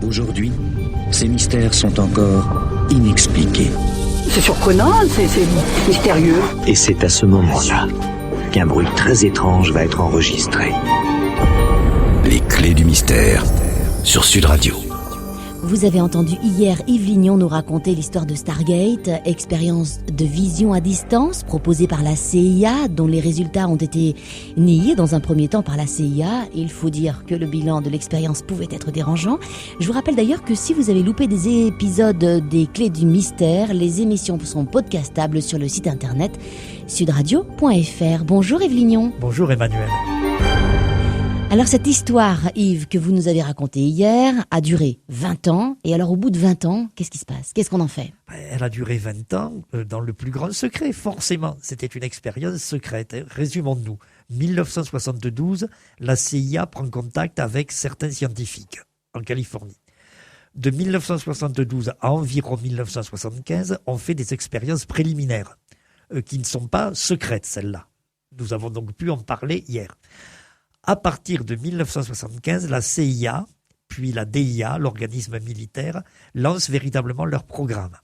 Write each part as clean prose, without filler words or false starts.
Aujourd'hui, ces mystères sont encore inexpliqués. C'est surprenant, c'est mystérieux. Et c'est à ce moment-là qu'un bruit très étrange va être enregistré. Les clés du mystère sur Sud Radio. Vous avez entendu hier Yves Lignon nous raconter l'histoire de Stargate, expérience de vision à distance proposée par la CIA, dont les résultats ont été niés dans un premier temps par la CIA. Il faut dire que le bilan de l'expérience pouvait être dérangeant. Je vous rappelle d'ailleurs que si vous avez loupé des épisodes des Clés du mystère, les émissions sont podcastables sur le site internet sudradio.fr. Bonjour Yves Lignon. Bonjour Emmanuel. Alors cette histoire, Yves, que vous nous avez racontée hier, a duré 20 ans. Et alors au bout de 20 ans, qu'est-ce qui se passe? Qu'est-ce qu'on en fait? Elle a duré 20 ans dans le plus grand secret, forcément. C'était une expérience secrète. Résumons-nous. 1972, la CIA prend contact avec certains scientifiques en Californie. De 1972 à environ 1975, on fait des expériences préliminaires qui ne sont pas secrètes, celles-là. Nous avons donc pu en parler hier. À partir de 1975, la CIA, puis la DIA, l'organisme militaire, lance véritablement leur programme.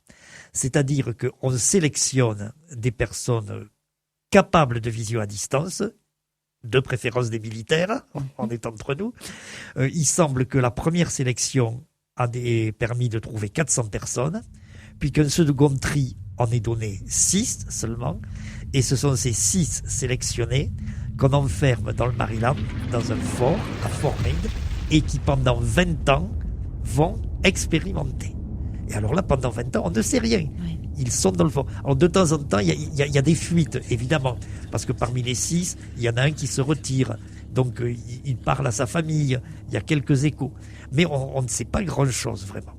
C'est-à-dire qu'on sélectionne des personnes capables de vision à distance, de préférence des militaires, on est entre nous. Il semble que la première sélection a permis de trouver 400 personnes, puis qu'un second tri en est donné 6 seulement, et ce sont ces 6 sélectionnés qu'on enferme dans le Maryland, dans un fort, à Fort Meade, et qui pendant 20 ans vont expérimenter. Et alors là, pendant 20 ans, on ne sait rien. Oui. Ils sont dans le fort. Alors de temps en temps, il y a des fuites, évidemment, parce que parmi les 6, il y en a un qui se retire. Donc il parle à sa famille, il y a quelques échos. Mais on ne sait pas grand-chose, vraiment.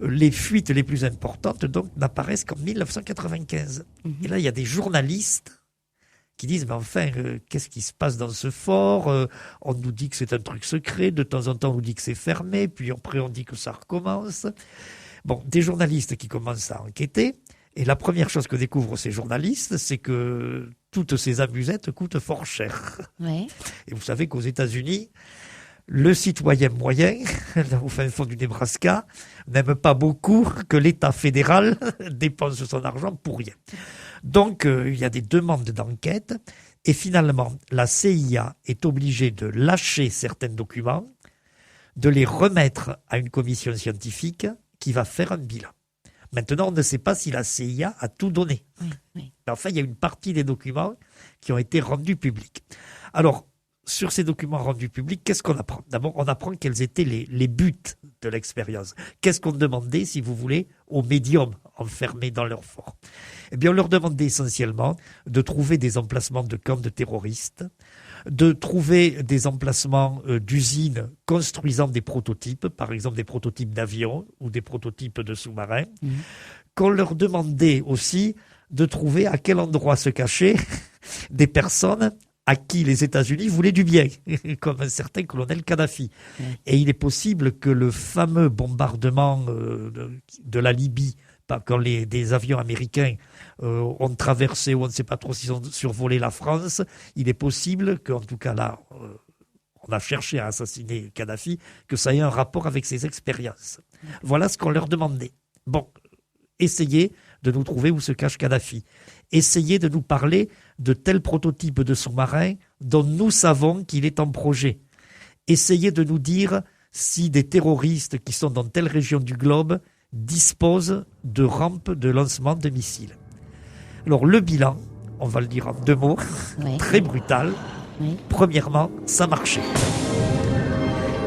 Les fuites les plus importantes, donc, n'apparaissent qu'en 1995. Et là, il y a des journalistes qui disent, mais enfin, qu'est-ce qui se passe dans ce fort? On nous dit que c'est un truc secret, de temps en temps on nous dit que c'est fermé, puis après on dit que ça recommence. Bon, des journalistes qui commencent à enquêter, et la première chose que découvrent ces journalistes, c'est que toutes ces amusettes coûtent fort cher. Ouais. Et vous savez qu'aux États-Unis, le citoyen moyen, au fin fond du Nebraska, n'aime pas beaucoup que l'État fédéral dépense son argent pour rien. Donc, il y a des demandes d'enquête et finalement, la CIA est obligée de lâcher certains documents, de les remettre à une commission scientifique qui va faire un bilan. Maintenant, on ne sait pas si la CIA a tout donné. Oui. Mais enfin, il y a une partie des documents qui ont été rendus publics. Alors, sur ces documents rendus publics, qu'est-ce qu'on apprend? D'abord, on apprend quels étaient les buts de l'expérience. Qu'est-ce qu'on demandait, si vous voulez, aux médiums enfermés dans leur fort? Eh bien, on leur demandait essentiellement de trouver des emplacements de camps de terroristes, de trouver des emplacements d'usines construisant des prototypes, par exemple des prototypes d'avions ou des prototypes de sous-marins, qu'on leur demandait aussi de trouver à quel endroit se cachaient des personnes à qui les États-Unis voulaient du bien, comme un certain colonel Kadhafi. Et il est possible que le fameux bombardement de la Libye, quand des avions américains ont traversé, ou on ne sait pas trop s'ils ont survolé la France, il est possible qu'en tout cas là, on a cherché à assassiner Kadhafi, que ça ait un rapport avec ces expériences. Voilà ce qu'on leur demandait. Bon, essayez de nous trouver où se cache Kadhafi. Essayez de nous parler de tel prototype de sous-marin dont nous savons qu'il est en projet. Essayez de nous dire si des terroristes qui sont dans telle région du globe disposent de rampes de lancement de missiles. Alors le bilan, on va le dire en 2 mots, très brutal. Premièrement, ça marchait.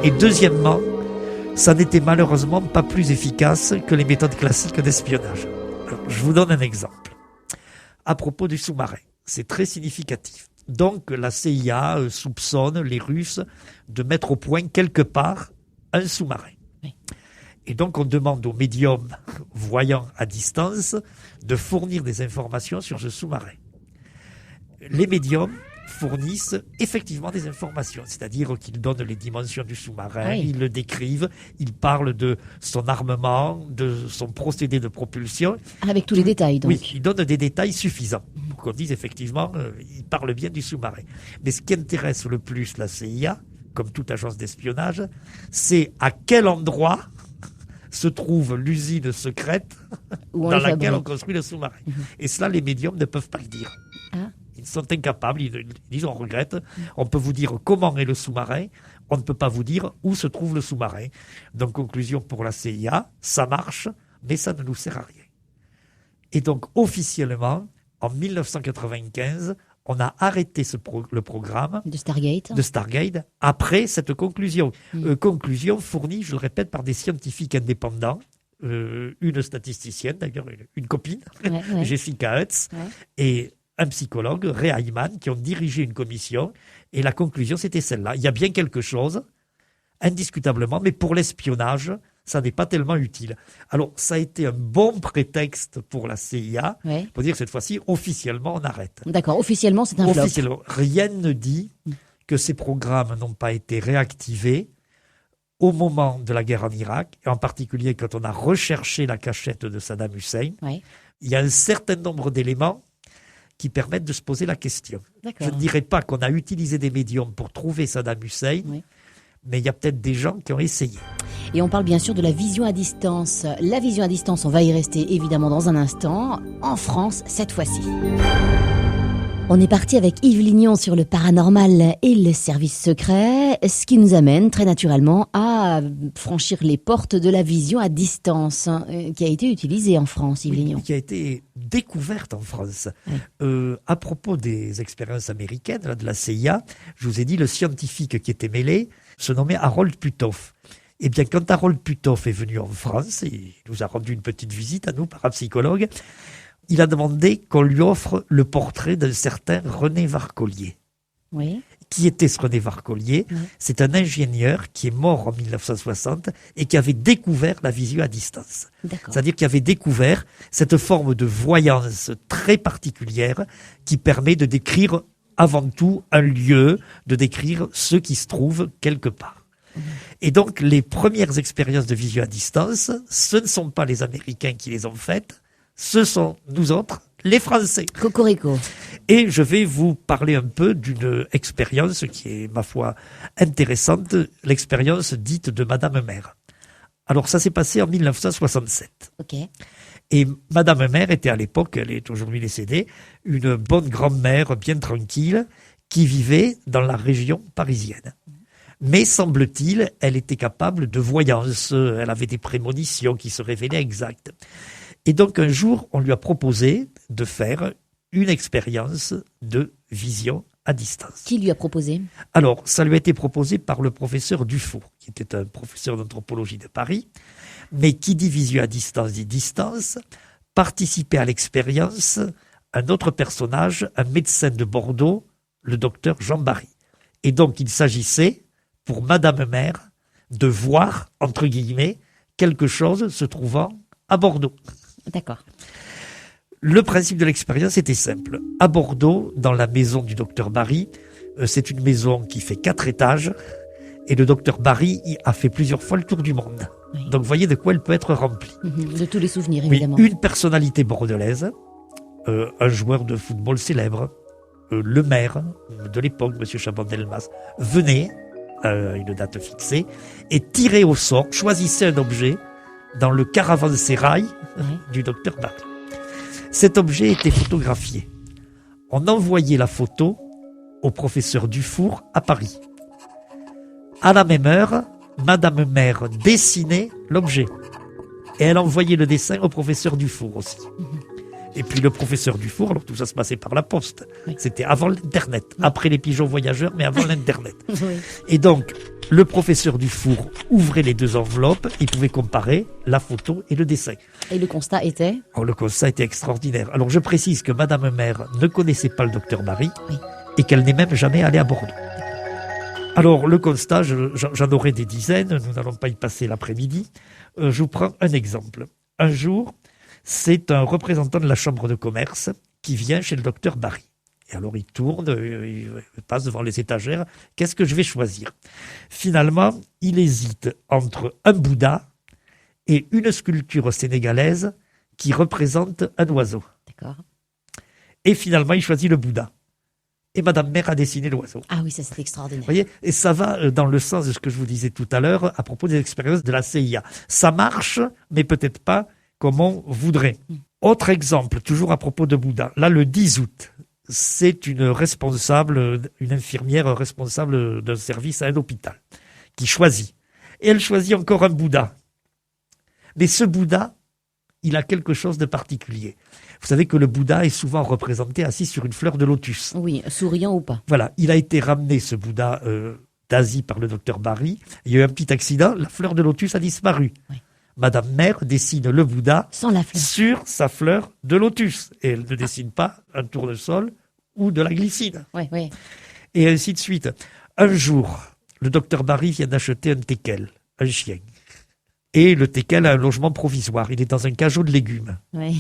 Et deuxièmement, ça n'était malheureusement pas plus efficace que les méthodes classiques d'espionnage. Alors, je vous donne un exemple. À propos du sous-marin, c'est très significatif. Donc la CIA soupçonne les Russes de mettre au point quelque part un sous-marin. Oui. Et donc on demande aux médiums voyants à distance de fournir des informations sur ce sous-marin. Les médiums fournissent effectivement des informations, c'est-à-dire qu'ils donnent les dimensions du sous-marin, ils le décrivent, ils parlent de son armement, de son procédé de propulsion. Avec tous les détails, donc. Oui, ils donnent des détails suffisants pour qu'on dise effectivement, ils parlent bien du sous-marin. Mais ce qui intéresse le plus la CIA, comme toute agence d'espionnage, c'est à quel endroit se trouve l'usine secrète dans laquelle on construit le sous-marin. Et cela, les médiums ne peuvent pas le dire. Ils sont incapables, ils disent on regrette, on peut vous dire comment est le sous-marin, on ne peut pas vous dire où se trouve le sous-marin. Donc conclusion pour la CIA, ça marche, mais ça ne nous sert à rien. Et donc officiellement, en 1995, on a arrêté le programme de Stargate après cette conclusion. Conclusion fournie, je le répète, par des scientifiques indépendants, une statisticienne, d'ailleurs une copine, Jessica Hutz, et un psychologue, Ray Hyman, qui ont dirigé une commission, et la conclusion, c'était celle-là. Il y a bien quelque chose, indiscutablement, mais pour l'espionnage, ça n'est pas tellement utile. Alors, ça a été un bon prétexte pour la CIA, pour dire que cette fois-ci, officiellement, on arrête. D'accord, officiellement, c'est un flop. Rien ne dit que ces programmes n'ont pas été réactivés au moment de la guerre en Irak, et en particulier quand on a recherché la cachette de Saddam Hussein. Il y a un certain nombre d'éléments qui permettent de se poser la question. Je ne dirais pas qu'on a utilisé des médiums pour trouver Saddam Hussein, mais il y a peut-être des gens qui ont essayé. Et on parle bien sûr de la vision à distance. La vision à distance, on va y rester évidemment dans un instant, en France cette fois-ci. On est parti avec Yves Lignon sur le paranormal et le service secret, ce qui nous amène très naturellement à franchir les portes de la vision à distance, qui a été utilisée en France, Yves Lignon. Qui a été découverte en France. À propos des expériences américaines, de la CIA, je vous ai dit, le scientifique qui était mêlé se nommait Harold Puthoff. Eh bien, quand Harold Puthoff est venu en France, il nous a rendu une petite visite à nous, parapsychologues, il a demandé qu'on lui offre le portrait d'un certain René Varcollier. Qui était ce René Varcollier? C'est un ingénieur qui est mort en 1960 et qui avait découvert la vision à distance. C'est-à-dire qu'il avait découvert cette forme de voyance très particulière qui permet de décrire avant tout un lieu, de décrire ce qui se trouve quelque part. Et donc, les premières expériences de vision à distance, ce ne sont pas les Américains qui les ont faites, ce sont nous autres, les Français. Cocorico. Et je vais vous parler un peu d'une expérience qui est, ma foi, intéressante, l'expérience dite de Madame Mère. Alors, ça s'est passé en 1967. Et Madame Mère était à l'époque, elle est aujourd'hui décédée, une bonne grand-mère bien tranquille qui vivait dans la région parisienne. Mais semble-t-il, elle était capable de voyance, elle avait des prémonitions qui se révélaient exactes. Et donc un jour, on lui a proposé de faire une expérience de vision à distance. Qui lui a proposé? Alors, ça lui a été proposé par le professeur Dufour, qui était un professeur d'anthropologie de Paris, mais qui dit vision à distance, dit distance, participait à l'expérience un autre personnage, un médecin de Bordeaux, le docteur Jean Barry. Et donc, il s'agissait, pour Madame Mère, de voir, entre guillemets, quelque chose se trouvant à Bordeaux. D'accord. Le principe de l'expérience était simple. À Bordeaux, dans la maison du docteur Barry, c'est une maison qui fait 4 étages, et le docteur Barry a fait plusieurs fois le tour du monde. Donc, vous voyez de quoi elle peut être remplie. De tous les souvenirs, évidemment. Une personnalité bordelaise, un joueur de football célèbre, le maire de l'époque, M. Chaban-Delmas, venait à une date fixée et tirait au sort, choisissait un objet dans le caravansérail du docteur Barry. Cet objet était photographié. On envoyait la photo au professeur Dufour à Paris. À la même heure, Madame Mère dessinait l'objet. Et elle envoyait le dessin au professeur Dufour aussi. Et puis le professeur Dufour, alors tout ça se passait par la poste. C'était avant l'Internet, après les pigeons voyageurs, mais avant l'Internet. Et donc, le professeur Dufour ouvrait les 2 enveloppes, il pouvait comparer la photo et le dessin. Et le constat était? Le constat était extraordinaire. Alors je précise que Madame Mère ne connaissait pas le docteur Barry et qu'elle n'est même jamais allée à Bordeaux. Alors le constat, j'en aurai des dizaines, nous n'allons pas y passer l'après-midi. Je vous prends un exemple. Un jour, c'est un représentant de la chambre de commerce qui vient chez le docteur Barry. Et alors il tourne, il passe devant les étagères. Qu'est-ce que je vais choisir? Finalement, il hésite entre un Bouddha et une sculpture sénégalaise qui représente un oiseau. D'accord. Et finalement, il choisit le Bouddha. et Madame Mère a dessiné l'oiseau. Ah oui, ça c'est extraordinaire. Vous voyez, et ça va dans le sens de ce que je vous disais tout à l'heure à propos des expériences de la CIA. Ça marche, mais peut-être pas comme on voudrait. Autre exemple, toujours à propos de Bouddha. Là, le 10 août, c'est une infirmière responsable d'un service à un hôpital qui choisit. Et elle choisit encore un Bouddha. Mais ce Bouddha, il a quelque chose de particulier. Vous savez que le Bouddha est souvent représenté assis sur une fleur de lotus. Oui, souriant ou pas. Voilà, il a été ramené, ce Bouddha, d'Asie par le docteur Barry. Il y a eu un petit accident, la fleur de lotus a disparu. Oui. Madame Mère dessine le Bouddha sans la fleur. Sur sa fleur de lotus. Et elle ne dessine pas un tournesol ou de la glycine. Oui, oui. Et ainsi de suite. Un jour, le docteur Barry vient d'acheter un teckel, un chien. Et le teckel a un logement provisoire. Il est dans un cajot de légumes. Oui.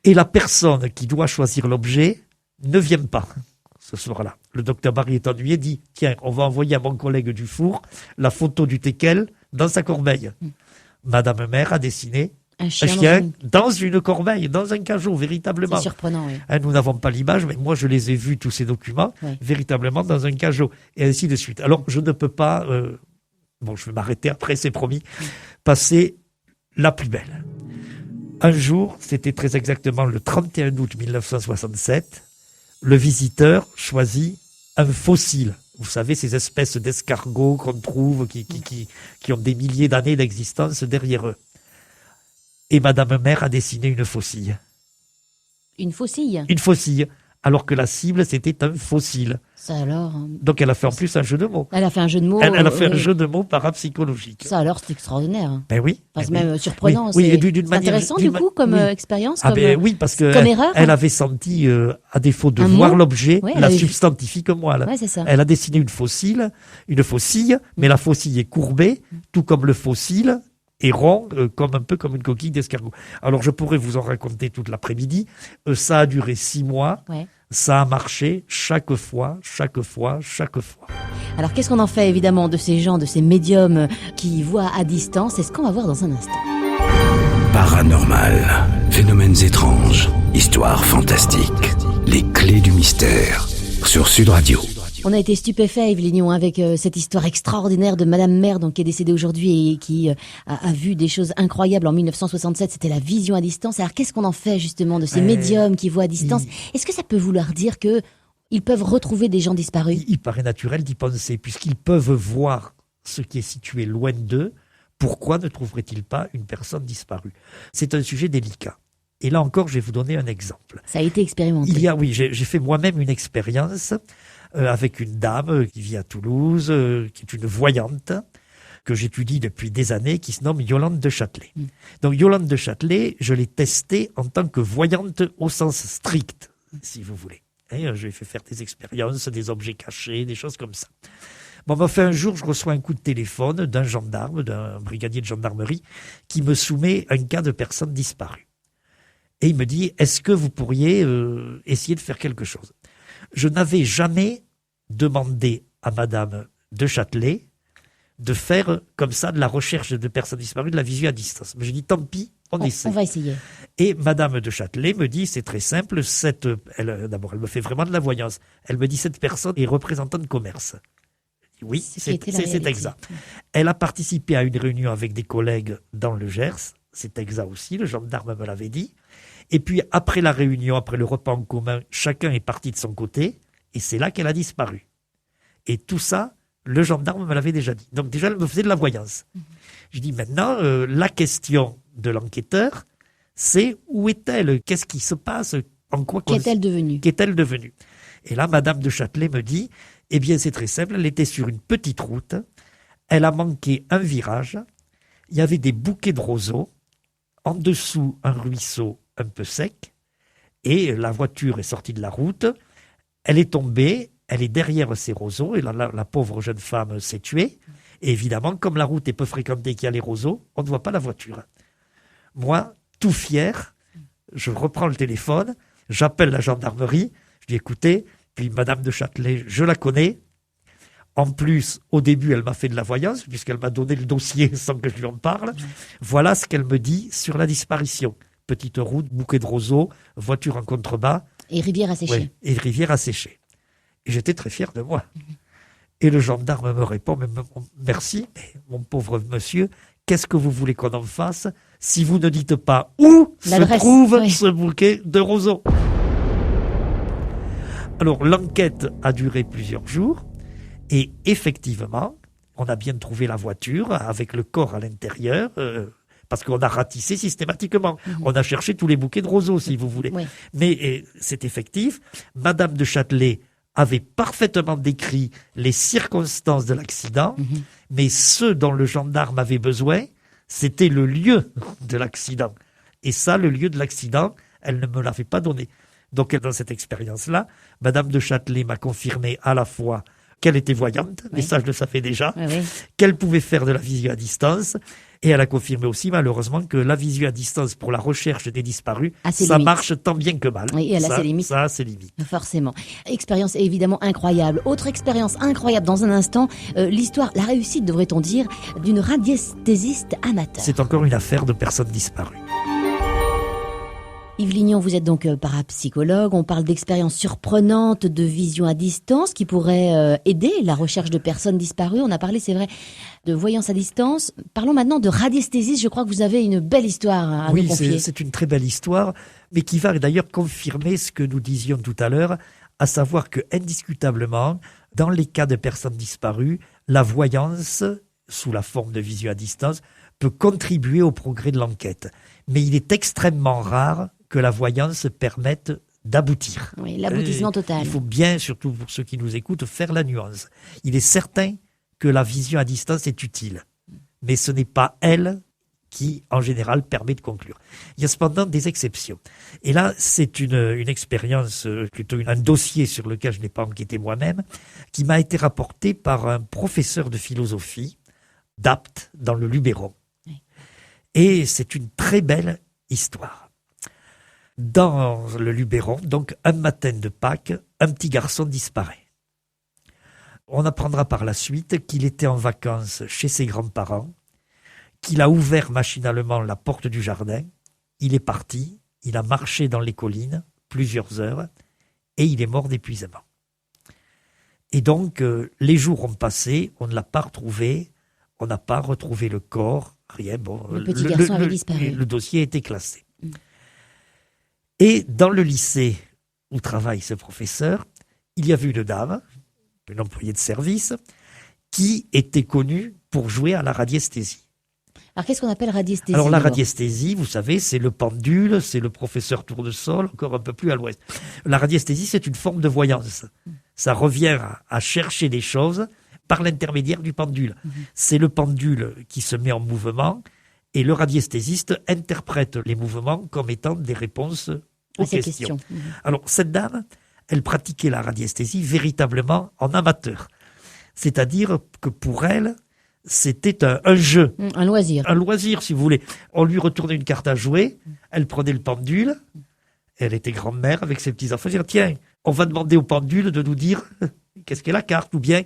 Et la personne qui doit choisir l'objet ne vient pas ce soir-là. Le docteur Barry est ennuyé, dit « Tiens, on va envoyer à mon collègue Dufour la photo du teckel dans sa corbeille. » Madame Mère a dessiné un chien dans une corbeille, dans un cajot, véritablement. C'est surprenant, oui. Nous n'avons pas l'image, mais moi je les ai vus, tous ces documents, véritablement dans un cajot, et ainsi de suite. Alors je ne peux pas, je vais m'arrêter après, c'est promis, passer la plus belle. Un jour, c'était très exactement le 31 août 1967, le visiteur choisit un fossile. Vous savez, ces espèces d'escargots qu'on trouve, qui ont des milliers d'années d'existence derrière eux. Et Madame Mère a dessiné une faucille. Une faucille ? Une faucille, alors que la cible, c'était un fossile. Ça alors... Donc elle a fait en plus un jeu de mots. Elle a fait un jeu de mots. Elle a fait un jeu de mots parapsychologique. Ça alors, c'est extraordinaire. Ben oui. C'est même surprenant. Oui, c'est d'une manière, intéressant du coup comme expérience. Oui, parce que erreur. Elle avait senti, à défaut de voir l'objet, la substantifie comme moi. Ouais, c'est ça. Elle a dessiné une faucille, mais la faucille est courbée, tout comme le fossile est rond, un peu comme une coquille d'escargot. Alors je pourrais vous en raconter toute l'après-midi. Ça a duré 6 mois. Ouais. Ça a marché chaque fois. Alors qu'est-ce qu'on en fait évidemment de ces gens, de ces médiums qui voient à distance? C'est ce qu'on va voir dans un instant. Paranormal, phénomènes étranges, histoires fantastiques, les clés du mystère sur Sud Radio. On a été stupéfait, Yves Lignon, avec cette histoire extraordinaire de Madame Mère, donc qui est décédée aujourd'hui et qui a vu des choses incroyables en 1967. C'était la vision à distance. Alors qu'est-ce qu'on en fait justement de ces médiums qui voient à distance? Est-ce que ça peut vouloir dire que ils peuvent retrouver des gens disparus? Il paraît naturel d'y penser, puisqu'ils peuvent voir ce qui est situé loin d'eux. Pourquoi ne trouveraient-ils pas une personne disparue? C'est un sujet délicat. Et là encore, je vais vous donner un exemple. Ça a été expérimenté. J'ai fait moi-même une expérience avec une dame qui vit à Toulouse, qui est une voyante, que j'étudie depuis des années, qui se nomme Yolande de Châtelet. Donc Yolande de Châtelet, je l'ai testée en tant que voyante au sens strict, si vous voulez. Je lui ai fait faire des expériences, des objets cachés, des choses comme ça. Bon, un jour, je reçois un coup de téléphone d'un gendarme, d'un brigadier de gendarmerie, qui me soumet un cas de personne disparue. Et il me dit, est-ce que vous pourriez essayer de faire quelque chose? Je n'avais jamais demandé à Madame de Châtelet de faire comme ça de la recherche de personnes disparues, de la visu à distance. Mais je dis, tant pis, on essaie. On va essayer. Et Madame de Châtelet me dit, c'est très simple, d'abord, elle me fait vraiment de la voyance. Elle me dit, cette personne est représentante de commerce. Oui, c'est exact. Elle a participé à une réunion avec des collègues dans le Gers, c'est exact aussi, le gendarme me l'avait dit. Et puis après la réunion, après le repas en commun, chacun est parti de son côté, et c'est là qu'elle a disparu. Et tout ça, le gendarme me l'avait déjà dit. Donc déjà, elle me faisait de la voyance. Je dis maintenant, la question de l'enquêteur, c'est où est-elle? Qu'est-ce qui se passe? En quoi Qu'est-elle devenue? Qu'est-elle devenue? Et là, Madame de Châtelet me dit, eh bien c'est très simple, elle était sur une petite route, elle a manqué un virage, il y avait des bouquets de roseaux, en dessous un ruisseau un peu sec, et la voiture est sortie de la route, elle est tombée, elle est derrière ces roseaux, et la pauvre jeune femme s'est tuée, et évidemment, comme la route est peu fréquentée, qu'il y a les roseaux, on ne voit pas la voiture. Moi, tout fier, je reprends le téléphone, j'appelle la gendarmerie, je dis écoutez, puis Madame de Châtelet, je la connais. En plus, au début, elle m'a fait de la voyance, puisqu'elle m'a donné le dossier sans que je lui en parle. Voilà ce qu'elle me dit sur la disparition. Petite route, bouquet de roseaux, voiture en contrebas. Et rivière asséchée. Ouais, et rivière asséchée. Et j'étais très fier de moi. Et le gendarme me répond, merci, mais mon pauvre monsieur, qu'est-ce que vous voulez qu'on en fasse si vous ne dites pas où se trouve ce bouquet de roseaux? Alors, l'enquête a duré plusieurs jours, et effectivement, on a bien trouvé la voiture avec le corps à l'intérieur, parce qu'on a ratissé systématiquement. On a cherché tous les bouquets de roseaux, si vous voulez. Mais c'est effectif. Madame de Châtelet avait parfaitement décrit les circonstances de l'accident, mais ce dont le gendarme avait besoin, c'était le lieu de l'accident. Et ça, le lieu de l'accident, elle ne me l'avait pas donné. Donc, dans cette expérience-là, Madame de Châtelet m'a confirmé à la fois qu'elle était voyante, mais ça je le savais déjà, qu'elle pouvait faire de la visio à distance, et elle a confirmé aussi malheureusement que la visio à distance pour la recherche des disparus, ça marche tant bien que mal. Oui, elle a ses limites. Ça a ses limites. Forcément. Expérience évidemment incroyable. Autre expérience incroyable dans un instant, l'histoire, la réussite devrait-on dire, d'une radiesthésiste amateur. C'est encore une affaire de personnes disparues. Yves Lignon, vous êtes donc parapsychologue. On parle d'expériences surprenantes de vision à distance qui pourraient aider la recherche de personnes disparues. On a parlé, c'est vrai, de voyance à distance. Parlons maintenant de radiesthésiste. Je crois que vous avez une belle histoire à nous confier. Oui, c'est une très belle histoire, mais qui va d'ailleurs confirmer ce que nous disions tout à l'heure, à savoir que, indiscutablement, dans les cas de personnes disparues, la voyance, sous la forme de vision à distance, peut contribuer au progrès de l'enquête. Mais il est extrêmement rare que la voyance permette d'aboutir. Oui, l'aboutissement total. Il faut bien, surtout pour ceux qui nous écoutent, faire la nuance. Il est certain que la vision à distance est utile, mais ce n'est pas elle qui, en général, permet de conclure. Il y a cependant des exceptions. Et là, c'est une expérience, plutôt un dossier sur lequel je n'ai pas enquêté moi-même, qui m'a été rapporté par un professeur de philosophie d'Apt, dans le Luberon. Oui. Et c'est une très belle histoire. Dans le Luberon, donc un matin de Pâques, un petit garçon disparaît. On apprendra par la suite qu'il était en vacances chez ses grands-parents, qu'il a ouvert machinalement la porte du jardin, il est parti, il a marché dans les collines plusieurs heures et il est mort d'épuisement. Et donc, les jours ont passé, on ne l'a pas retrouvé, on n'a pas retrouvé le corps, rien. Bon, le petit garçon avait disparu. Le dossier a été classé. Et dans le lycée où travaille ce professeur, il y avait une dame, une employée de service, qui était connue pour jouer à la radiesthésie. Alors qu'est-ce qu'on appelle radiesthésie? Alors la radiesthésie, vous savez, c'est le pendule, c'est le professeur Tournesol, encore un peu plus à l'ouest. La radiesthésie, c'est une forme de voyance. Ça revient à chercher des choses par l'intermédiaire du pendule. C'est le pendule qui se met en mouvement, et le radiesthésiste interprète les mouvements comme étant des réponses aux questions. Alors, cette dame, elle pratiquait la radiesthésie véritablement en amateur. C'est-à-dire que pour elle, c'était un jeu. Un loisir. Un loisir, si vous voulez. On lui retournait une carte à jouer, elle prenait le pendule, elle était grand-mère avec ses petits-enfants, elle disait, tiens, on va demander au pendule de nous dire qu'est-ce qu'est la carte, ou bien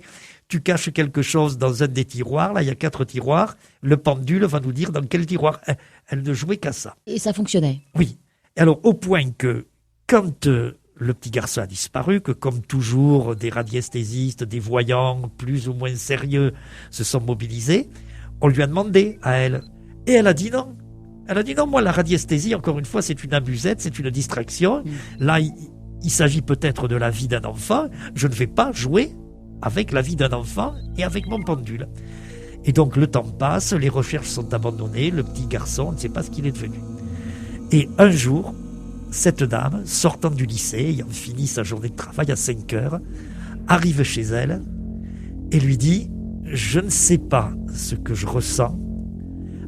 tu caches quelque chose dans un des tiroirs, là il y a 4 tiroirs, le pendule va nous dire dans quel tiroir. Elle ne jouait qu'à ça. Et ça fonctionnait. Oui. Alors au point que quand le petit garçon a disparu, que comme toujours des radiesthésistes, des voyants plus ou moins sérieux se sont mobilisés, on lui a demandé à elle. Et elle a dit non. Elle a dit non, moi la radiesthésie, encore une fois, c'est une amusette, c'est une distraction. Là, il s'agit peut-être de la vie d'un enfant, je ne vais pas jouer avec la vie d'un enfant et avec mon pendule. Et donc le temps passe, les recherches sont abandonnées, le petit garçon, on ne sait pas ce qu'il est devenu. Et un jour, cette dame, sortant du lycée, ayant fini sa journée de travail à 5 heures, arrive chez elle et lui dit « Je ne sais pas ce que je ressens,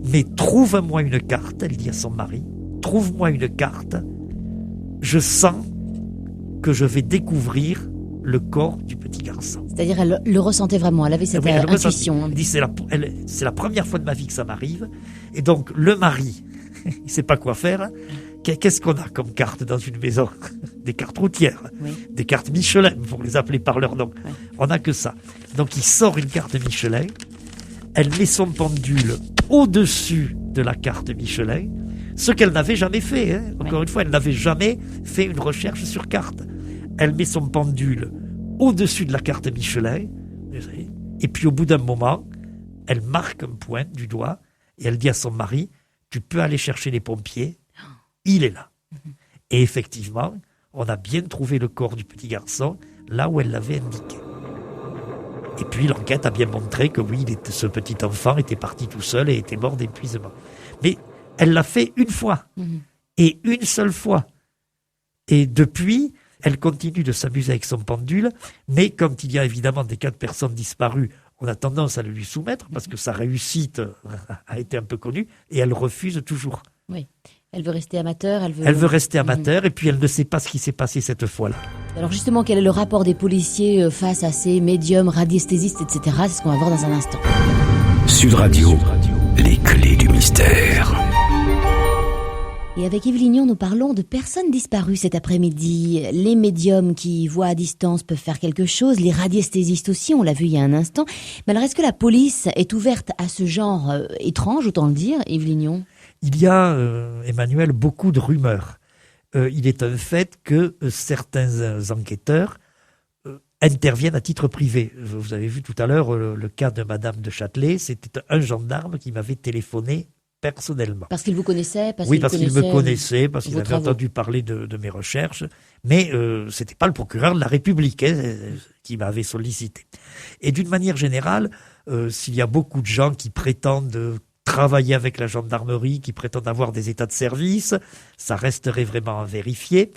mais trouve-moi une carte », elle dit à son mari, « Trouve-moi une carte, je sens que je vais découvrir le corps du petit garçon. » C'est-à-dire elle le ressentait vraiment, elle avait cette intuition. Elle dit c'est la première fois de ma vie que ça m'arrive. Et donc le mari, il ne sait pas quoi faire. Qu'est-ce qu'on a comme carte dans une maison? Des cartes routières, des cartes Michelin, pour les appeler par leur nom. On n'a que ça. Donc il sort une carte Michelin, elle met son pendule au-dessus de la carte Michelin, ce qu'elle n'avait jamais fait. Encore une fois, elle n'avait jamais fait une recherche sur carte. Elle met son pendule au-dessus de la carte Michelin. Et puis au bout d'un moment, elle marque un point du doigt et elle dit à son mari, tu peux aller chercher les pompiers, il est là. Et effectivement, on a bien trouvé le corps du petit garçon là où elle l'avait indiqué. Et puis l'enquête a bien montré que oui, ce petit enfant était parti tout seul et était mort d'épuisement. Mais elle l'a fait une fois, et une seule fois. Et depuis, elle continue de s'amuser avec son pendule, mais quand il y a évidemment des cas de personnes disparues, on a tendance à le lui soumettre parce que sa réussite a été un peu connue, et elle refuse toujours. Oui. Elle veut rester amateur. Elle veut rester amateur, et puis elle ne sait pas ce qui s'est passé cette fois-là. Alors justement, quel est le rapport des policiers face à ces médiums, radiesthésistes, etc. C'est ce qu'on va voir dans un instant. Sud Radio, les clés du mystère. Et avec Yves Lignon, nous parlons de personnes disparues cet après-midi. Les médiums qui voient à distance peuvent faire quelque chose, les radiesthésistes aussi, on l'a vu il y a un instant. Mais alors, est-ce que la police est ouverte à ce genre étrange, autant le dire, Yves Lignon ? Il y a, Emmanuel, beaucoup de rumeurs. Il est un fait que certains enquêteurs interviennent à titre privé. Vous avez vu tout à l'heure le cas de Madame de Châtelet, c'était un gendarme qui m'avait téléphoné personnellement. Parce qu'il vous connaissait? Oui, parce qu'il me connaissait, parce qu'il avait entendu parler de mes recherches, mais c'était pas le procureur de la République qui m'avait sollicité. Et d'une manière générale, s'il y a beaucoup de gens qui prétendent travailler avec la gendarmerie, qui prétendent avoir des états de service, ça resterait vraiment à vérifier,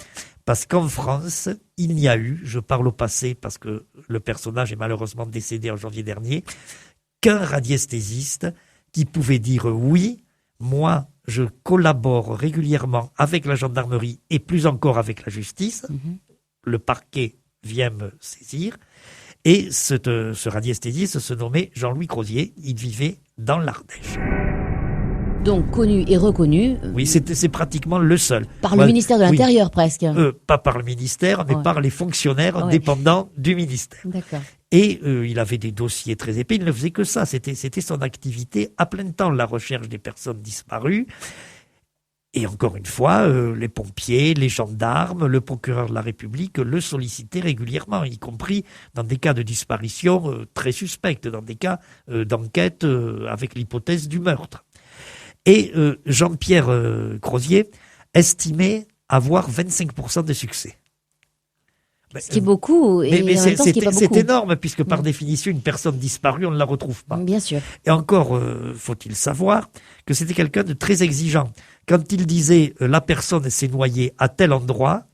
parce qu'en France, il n'y a eu, je parle au passé parce que le personnage est malheureusement décédé en janvier dernier, qu'un radiesthésiste qui pouvait dire oui, moi je collabore régulièrement avec la gendarmerie et plus encore avec la justice, le parquet vient me saisir, et ce radiesthésiste se nommait Jean-Louis Crozier, il vivait dans l'Ardèche. Donc connu et reconnu. Oui, c'est pratiquement le seul. Par le ministère de l'Intérieur, presque. Pas par le ministère, mais par les fonctionnaires dépendants du ministère. D'accord. Et il avait des dossiers très épais, il ne faisait que ça. C'était son activité à plein temps, la recherche des personnes disparues. Et encore une fois, les pompiers, les gendarmes, le procureur de la République le sollicitaient régulièrement, y compris dans des cas de disparition très suspectes, dans des cas d'enquête avec l'hypothèse du meurtre. Et Jean-Pierre Crozier estimait avoir 25% de succès. Ce qui est beaucoup, et mais en même temps, ce qui est pas beaucoup. C'est énorme, puisque par définition, une personne disparue, on ne la retrouve pas. Bien sûr. Et encore, faut-il savoir que c'était quelqu'un de très exigeant. Quand il disait la personne s'est noyée à tel endroit,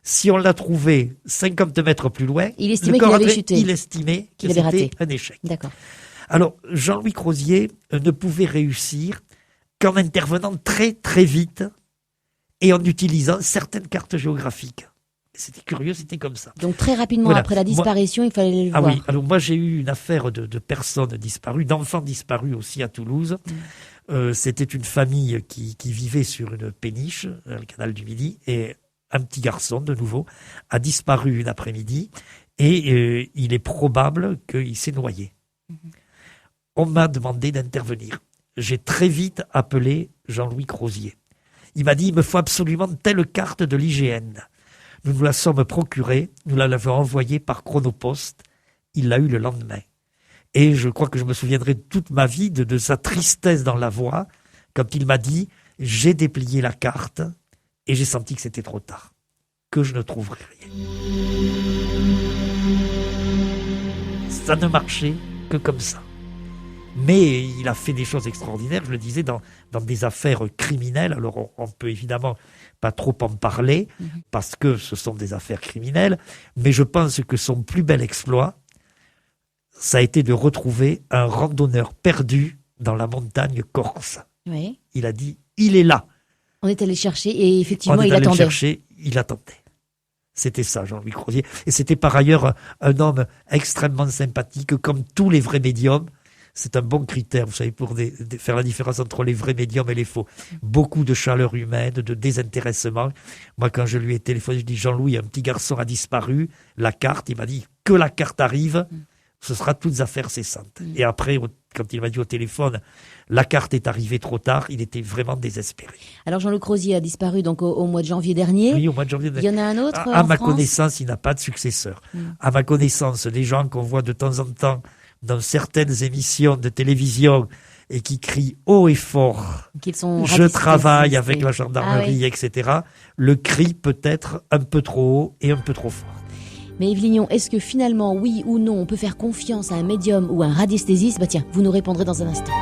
si on l'a trouvé 50 mètres plus loin, il estimait qu'il avait chuté. Il estimait que avait c'était raté. un échec. D'accord. Alors, Jean-Louis Crozier ne pouvait réussir qu'en intervenant très très vite et en utilisant certaines cartes géographiques. C'était curieux, c'était comme ça. Donc très rapidement après la disparition, il fallait le voir. Ah oui, alors moi j'ai eu une affaire de personnes disparues, d'enfants disparus aussi à Toulouse. C'était une famille qui vivait sur une péniche, le canal du Midi, et un petit garçon, de nouveau, a disparu une après-midi, et il est probable qu'il s'est noyé. On m'a demandé d'intervenir. J'ai très vite appelé Jean-Louis Crozier. Il m'a dit, il me faut absolument telle carte de l'IGN. Nous nous la sommes procurée, nous l'avons envoyée par Chronopost. Il l'a eu le lendemain. Et je crois que je me souviendrai toute ma vie de sa tristesse dans la voix quand il m'a dit « J'ai déplié la carte et j'ai senti que c'était trop tard, que je ne trouverais rien. » Ça ne marchait que comme ça. Mais il a fait des choses extraordinaires, je le disais, dans des affaires criminelles. Alors on peut évidemment pas trop en parler, parce que ce sont des affaires criminelles, mais je pense que son plus bel exploit, ça a été de retrouver un randonneur perdu dans la montagne corse. Oui. Il a dit, il est là. On est allé chercher et effectivement, il attendait. Il attendait. C'était ça, Jean-Louis Crozier. Et c'était par ailleurs un homme extrêmement sympathique, comme tous les vrais médiums. C'est un bon critère, vous savez, pour faire la différence entre les vrais médiums et les faux. Beaucoup de chaleur humaine, de désintéressement. Moi, quand je lui ai téléphoné, je dis, Jean-Louis, un petit garçon a disparu, la carte, il m'a dit, que la carte arrive, ce sera toutes affaires cessantes. Et après, quand il m'a dit au téléphone, la carte est arrivée trop tard, il était vraiment désespéré. Alors Jean-Luc Rosier a disparu donc au mois de janvier dernier. Oui, au mois de janvier dernier. Il y en a un autre À en ma France connaissance, il n'a pas de successeur. À ma connaissance, les gens qu'on voit de temps en temps dans certaines émissions de télévision et qui crient haut et fort qu'ils sont « Je radicalisés. travaille avec la gendarmerie, Ah oui. etc. » Le cri peut être un peu trop haut et un peu trop fort. Mais Yves Lignon, est-ce que finalement, oui ou non, on peut faire confiance à un médium ou à un radiesthésiste ? Bah tiens, vous nous répondrez dans un instant.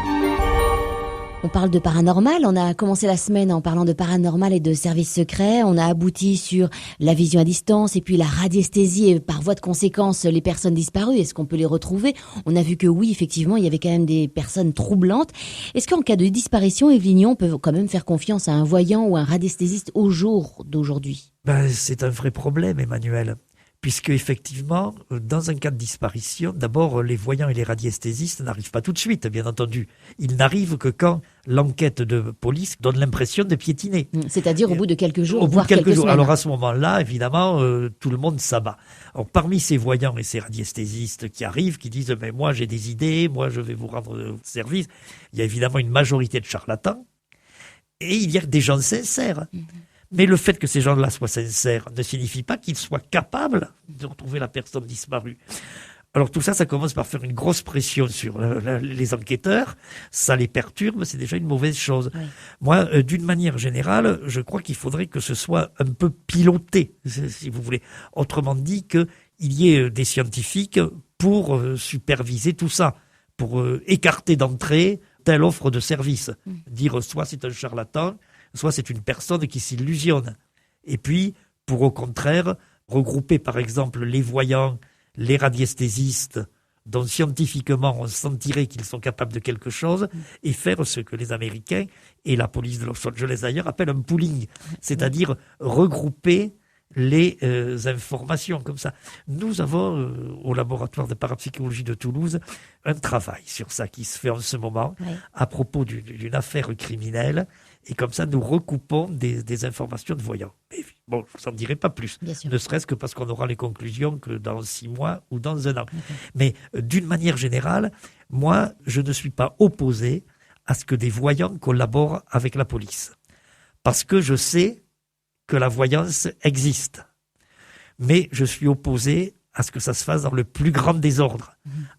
On parle de paranormal, on a commencé la semaine en parlant de paranormal et de services secrets, on a abouti sur la vision à distance et puis la radiesthésie et par voie de conséquence les personnes disparues, est-ce qu'on peut les retrouver ? On a vu que oui, effectivement, il y avait quand même des personnes troublantes. Est-ce qu'en cas de disparition, Yves Lignon peut quand même faire confiance à un voyant ou un radiesthésiste au jour d'aujourd'hui ? C'est un vrai problème, Emmanuel. Puisque effectivement, dans un cas de disparition, d'abord les voyants et les radiesthésistes n'arrivent pas tout de suite, bien entendu. Ils n'arrivent que quand l'enquête de police donne l'impression de piétiner. C'est-à-dire au bout de quelques jours, Au bout voire de quelques jours. semaines. Alors à ce moment-là, évidemment, tout le monde s'abat. Alors parmi ces voyants et ces radiesthésistes qui arrivent, qui disent mais moi j'ai des idées, moi je vais vous rendre service, il y a évidemment une majorité de charlatans et il y a des gens sincères. Mais le fait que ces gens-là soient sincères ne signifie pas qu'ils soient capables de retrouver la personne disparue. Alors tout ça, ça commence par faire une grosse pression sur les enquêteurs. Ça les perturbe, c'est déjà une mauvaise chose. Oui. Moi, d'une manière générale, je crois qu'il faudrait que ce soit un peu piloté, si vous voulez. Autrement dit, qu'il y ait des scientifiques pour superviser tout ça, pour écarter d'entrée telle offre de service. Dire soit c'est un charlatan, soit c'est une personne qui s'illusionne. Et puis, pour au contraire, regrouper par exemple les voyants, les radiesthésistes, dont scientifiquement on sentirait qu'ils sont capables de quelque chose, et faire ce que les Américains et la police de Los Angeles d'ailleurs appellent un pooling, c'est-à-dire regrouper les informations comme ça. Nous avons au laboratoire de parapsychologie de Toulouse un travail sur ça qui se fait en ce moment à propos d'une affaire criminelle et comme ça nous recoupons des informations de voyants. Mais bon, je vous en dirai pas plus, ne serait-ce que parce qu'on aura les conclusions que dans 6 mois ou dans 1 an. Mais d'une manière générale, moi je ne suis pas opposé à ce que des voyants collaborent avec la police. Parce que je sais que la voyance existe. Mais je suis opposé à ce que ça se fasse dans le plus grand désordre,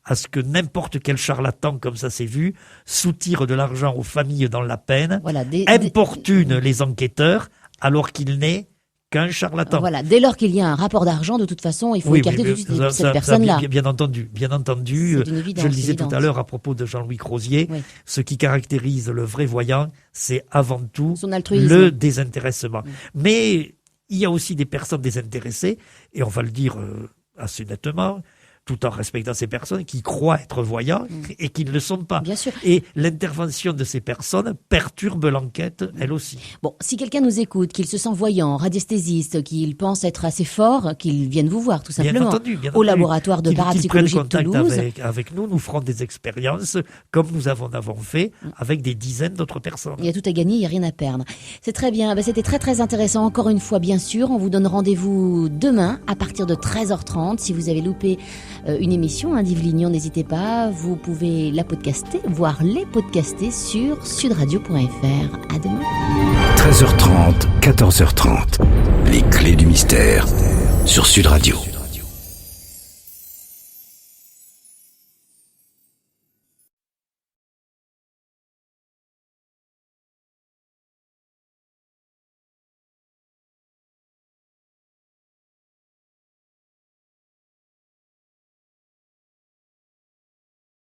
à ce que n'importe quel charlatan, comme ça s'est vu, soutire de l'argent aux familles dans la peine, importune les enquêteurs, alors qu'il n'est qu'un charlatan. Voilà, dès lors qu'il y a un rapport d'argent, de toute façon, il faut écarter tout de suite cette personne-là. Bien entendu. Je le disais tout à l'heure à propos de Jean-Luc Rosier, ce qui caractérise le vrai voyant, c'est avant tout le désintéressement. Mais il y a aussi des personnes désintéressées, et on va le dire assez nettement, tout en respectant ces personnes qui croient être voyants et qui ne le sont pas. Bien sûr. Et l'intervention de ces personnes perturbe l'enquête, elle aussi. Bon, si quelqu'un nous écoute, qu'il se sent voyant, radiesthésiste, qu'il pense être assez fort, qu'il vienne vous voir, tout simplement. Bien entendu. Au laboratoire de parapsychologie de Toulouse. Contact avec nous, nous ferons des expériences comme nous avons fait avec des dizaines d'autres personnes. Il y a tout à gagner, il n'y a rien à perdre. C'est très bien. C'était très très intéressant. Encore une fois, bien sûr, on vous donne rendez-vous demain à partir de 13h30. Si vous avez loupé une émission d'Yves Lignon, n'hésitez pas, vous pouvez la podcaster, voire les podcaster sur sudradio.fr. À demain. 13h30, 14h30, les clés du mystère sur Sud Radio.